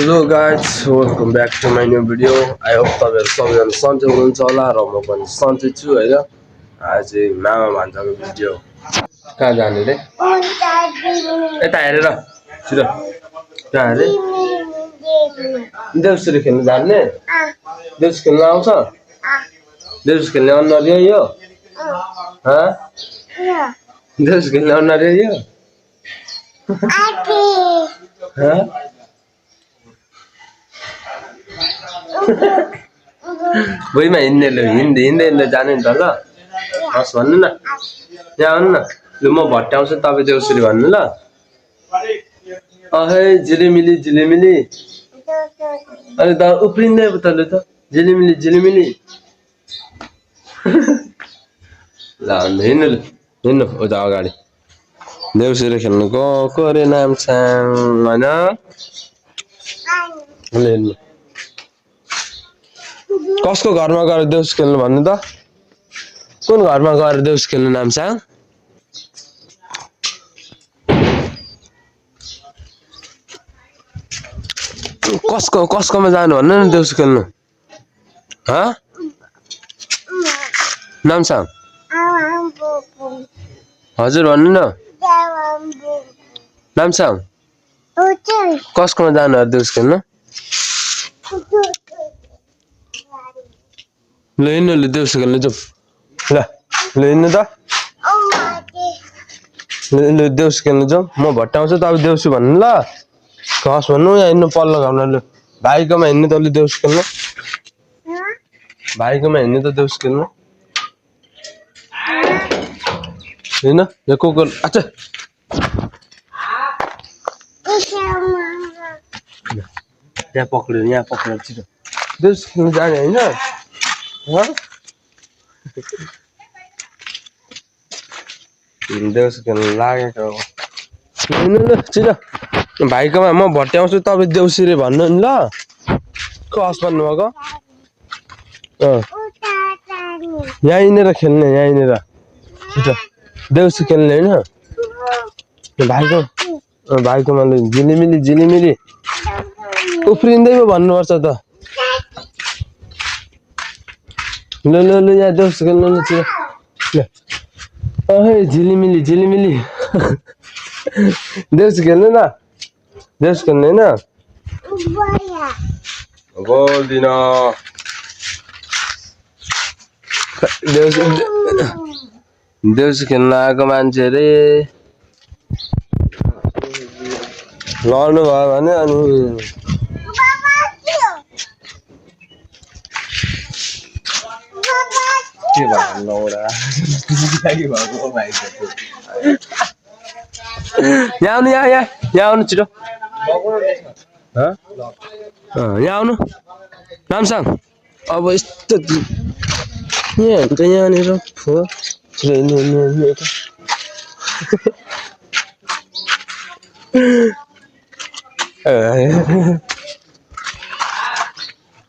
Hello guys, welcome back to my new video. I hope तपाईहरु सबैजना सन्चै हुनुहुन्छ होला र म पनि सन्चै छु हैन। आज मामा भान्जाको भिडियो। कहाँ जाने रे? यता हेरेर छिटो। कहाँ हेरे? देउसुरे खेल्न जाने? देउसी खेल्न आउँछ? देउसी खेल्न अनुहार यही हो? ह? देउसी खेल्न अनुहार यही हो? ह? भुइँमा हिँड्ने हिँड्दै जाने नि त ल हस् भन्नु न यहाँ आउनु न ल म भट्टाउँछु तपाईँ देउसुरे भन्नु ल अहे झिलिमिली झिलिमिली अनि त उफ्रिँदै उतले त झिलिमिली झिलिमिली ल हिँड्नु ल हिँड्नु उता अगाडि देउसुरे खेल्नु गएको अरे नामसाङ होइन हिँड्नु कसको घरमा गएर देउसी खेल्नु भन्नु त कुन घरमा गएर देउसी खेल्नु नामसाङ कसकोमा जानु भन्नु न देउसी खेल्नु ह नामसाङ हजुर भन्नु न नामसाङ कसकोमा जानु देउसी खेल्नु ल हिँड्नु ल देउसी खेल्नु जाउँ ल हिँड्नु त ल देउसी खेल्नु जाउँ म भट्टाउँछु तपाईँ देउसी भन्नु ल हस् भन्नु यहाँ हिँड्नु पल्लो घरमा ल भाइकोमा हिँड्नु त ल देउसी खेल्नु भाइकोमा हिँड्नु त देउसी खेल्नु हैन यो कुकुर अच्छा यहाँ पक्रियो छिटो देउसी खेल्नु जाने हैन देउसी खेल्नु लागेको हिँड्नु ल छिटो भाइकोमा म भट्याउँछु तपाईँ देउसीरे भन्नु नि ल कस भन्नुभएको यहाँ हिँडेर खेल्ने यहाँ हिँडेर छिटो देउसी खेल्ने होइन भाइकोमा झिलिमिली झिलिमिली उफ्रिँदै पो भन्नुपर्छ त ल ल ल यहाँ देउसी खेल्नु ल छिटो अहे झिलिमिली झिलिमिली देउसी खेल्नु न देउसी खेल्नु होइन बोल्दिन देउसी खेल्न आएको मान्छे अरे लड्नु भयो भने अनि के भयो लौडा यहाँ आउनु यहाँ आउनु छिटो यहाँ आउनु नामसाङ अब यस्तो यहाँ हुन्छ यहाँनिर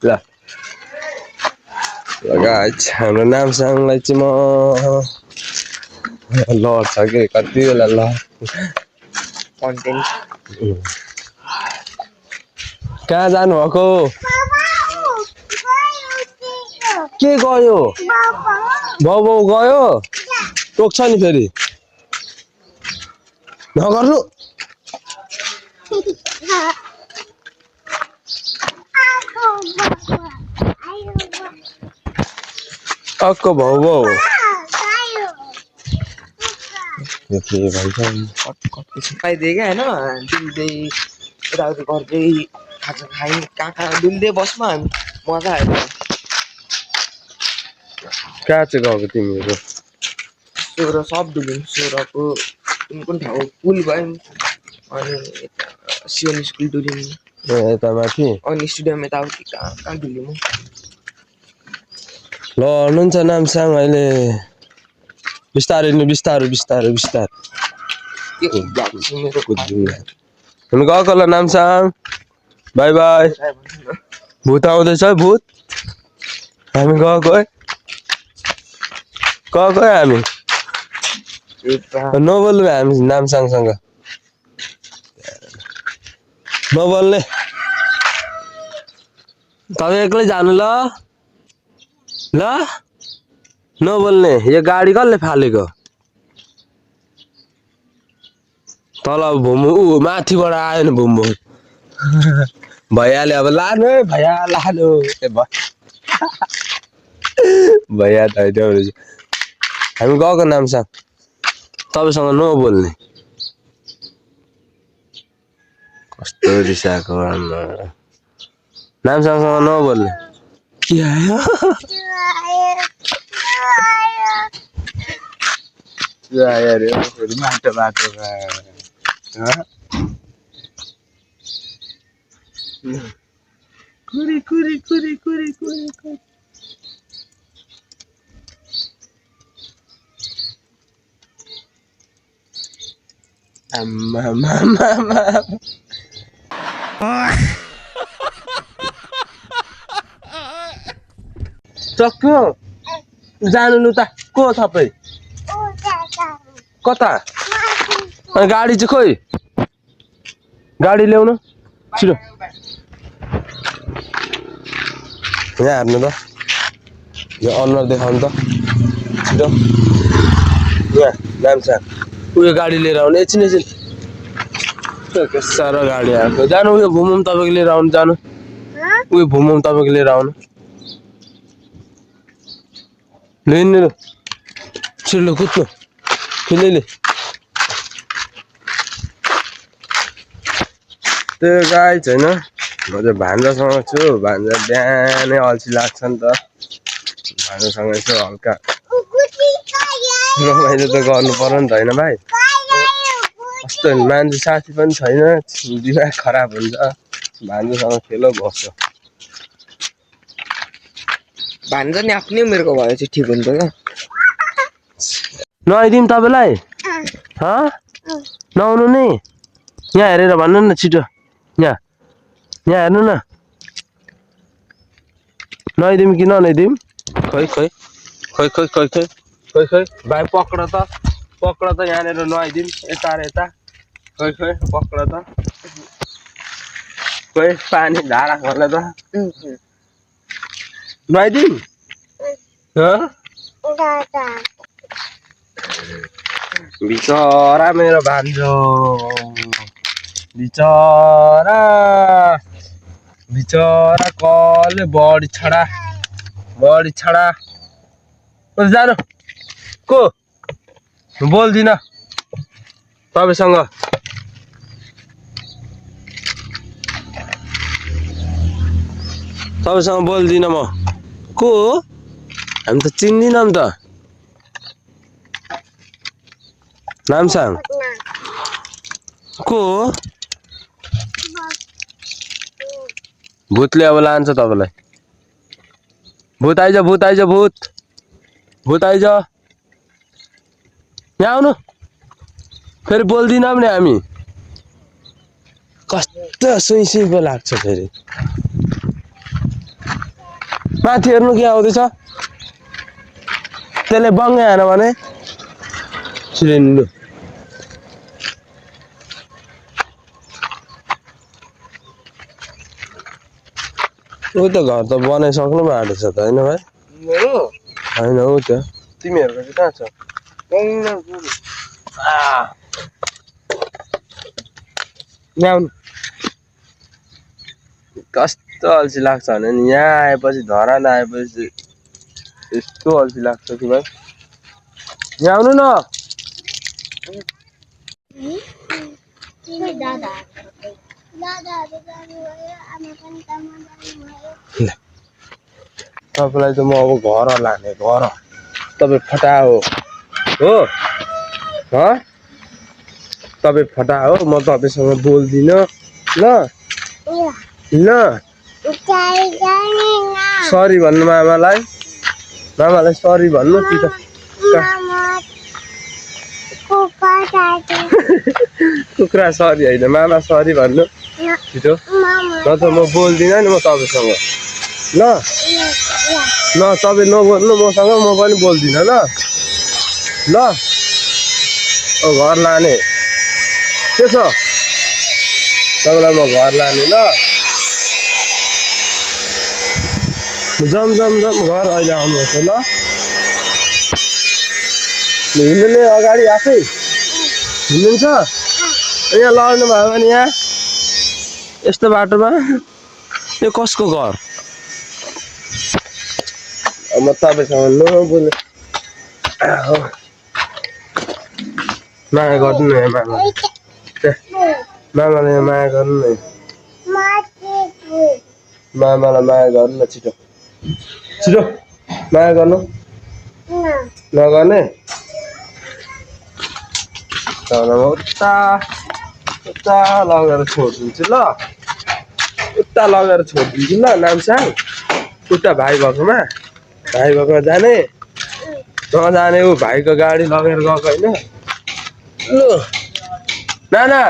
ल गाइस हाम्रो नामसाङलाई चाहिँ म लड्छ कि कति बेला ल कन्टेन्ट कहाँ जानु भएको के गयो बाउ गयो टोक्छ नि फेरि नगर्नु अक्को भाउ पाइदिए क्या होइन डुल्दै यताउति गर्दै खाजा खाइ कहाँ डुल्दै बस्नु हामी मजा आयो कहाँ चाहिँ गएको तिमीहरू सोह्र सब डुल्यौँ सोह्रको कुन ठाउँ पुल भयो अनि यता सिएन स्कुल डुल्यौँ यता माथि अनि स्टेडियम यताउति कहाँ डुल्यौँ ल हुनुहुन्छ नामसाङ अहिले बिस्तारै बिस्तारै हुनु गएको ल नामसाङ बाई बाई भूत आउँदैछ भूत हामी गएको है हामी नबोल्नु हामी नामसाङसँग नबोल्ने तपाईँ एक्लै जानु ल ल नबोल्ने यो गाडी कसले फालेको तल भुमु माथिबाट आयो नि भुमु भैयाले अब लानु है भैया लानु भैया त होइन रहेछ हामी गएको नामसाङ तपाईँसँग नबोल्ने कस्तो रिसाएको नामसाङसँग नबोल्ने के आयो आयो अरे माटो बाटोमा कुरी कुरी कुरी कुरी कुरी कुरी आम्मा मामा चक्कु जानु न त को तपाईँ कता गाडी चाहिँ खोइ गाडी ल्याउनु छिटो यहाँ हेर्नु त यो अनुहार देखाउनु त छिटो यहाँ नामसाङ उयो गाडी लिएर आउनु एकछिन साह्रो गाडी आएको जानु उयो भुमम तपाईँको लिएर आउनु जानु उयो भुमम तपाईँको लिएर आउनु लिनु छिटो कुद्नु फिलिले त्यो गाई छैन म चाहिँ भान्जासँग छु भान्जा बिहानै अल्छी लाग्छ नि त भान्जासँग यसो हल्का रमाइलो त गर्नु पर्यो नि त होइन भाइ कस्तो मान्छे साथी पनि छैन दिमाग खराब हुन्छ भान्जासँग खेलो बस्छ भान्जा नि आफ्नै उमेरको भए चाहिँ ठिक हुन्छ क्या नुहाइदिउँ तपाईँलाई नुहाउनु नि यहाँ हेरेर भन्नु न छिटो यहाँ हेर्नु न नुहाइदिउँ कि ननुहाइदिउँ खै खै खै खै खै खै खै खै भाइ पक्र त यहाँनिर नुहाइदिउँ यता र यता खै खै पक्र त खै पानी धारा खोला त नुहाइदिउँ बिचरा मेरो भान्जो बिचरा कले बढी छडा जानु को बोल्दिन तपाईँसँग बोल्दिन म को हामी त चिन्दिनँ नि त नामसाङ को भूतले अब लान्छ तपाईँलाई भूत आइज यहाँ आउनु फेरि बोल्दिनँ नि हामी कस्तो सुई पो लाग्छ फेरि माथि हेर्नु के आउँदैछ त्यसले बङ्गे हान भने छिरिन्नु ऊ त घर त बनाइसक्नु पो आँटेछ त होइन भाइ होइन हो त्यो तिमीहरूको चाहिँ कहाँ छ ल्याउनु कस्तो अल्छी लाग्छ भने नि यहाँ आएपछि धरान आएपछि यस्तो अल्छी लाग्छ कि भाइ यहाँ आउनु न तपाईँलाई त म अब घर लाने घर तपाईँ फटा हो तपाईँ फटा हो म तपाईँसँग बोल्दिनँ ल सरी भन्नु मामालाई सरी भन्नु कि त कुखुरा सरी होइन मामा सरी भन्नु छिटो न त म बोल्दिनँ नि म तपाईँसँग ल तपाईँ नबोल्नु मसँग म पनि बोल्दिनँ ल घर लाने के छ तपाईँलाई म घर लाने ल जाम घर अहिले आउनुहोस् ल हिँड्ने अगाडि आफै हिँड्नुहुन्छ यहाँ लड्नु भयो भने यहाँ यस्तो बाटोमा यो कसको घर म तपाईँसँग नबोले माया गर्नु न मामाले माया गर्नु न मामालाई माया गर्नु न छिटो छिटो माया गर्नु नगर्ने उता उता लगेर छोडिदिन्छु ल उता लगेर छोडिदिन्छु ल नामसाङ उता भाइ भएकोमा जाने नजाने ऊ भाइको गाडी लगेर गएको होइन लु नाना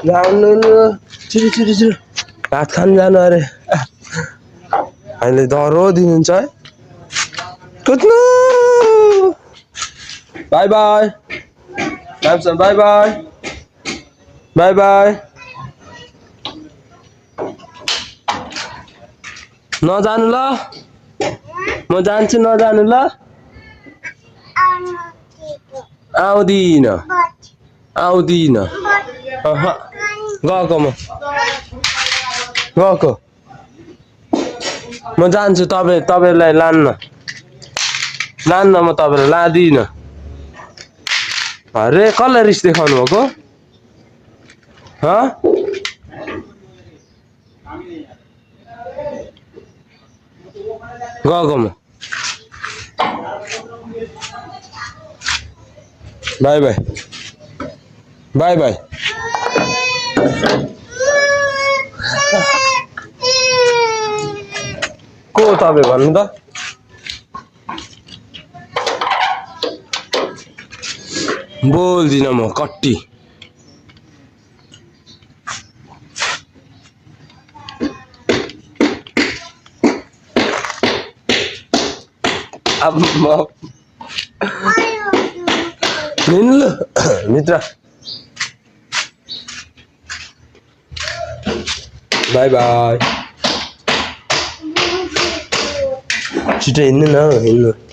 जानु लु छिटो छिटो छिटो भात खानु जानु अरे अहिले डह्रो दिनुहुन्छ है कुद्नु बाई बाई नामसाङ बाई बाई बाई बाई नजानु ल म जान्छु नजानु ल आउँदिन गएको म जान्छु तपाईँलाई लान्न म तपाईँलाई लादिनँ अरे कसलाई रिस देखाउनु भएको गएको म बाई बाई बाई बाई को तपाईँ भन्नु त बोल्दिनँ म कट्टी अब म निन्नु मित्र बाई बाई छिटो हिँड्नु न हिँड्नु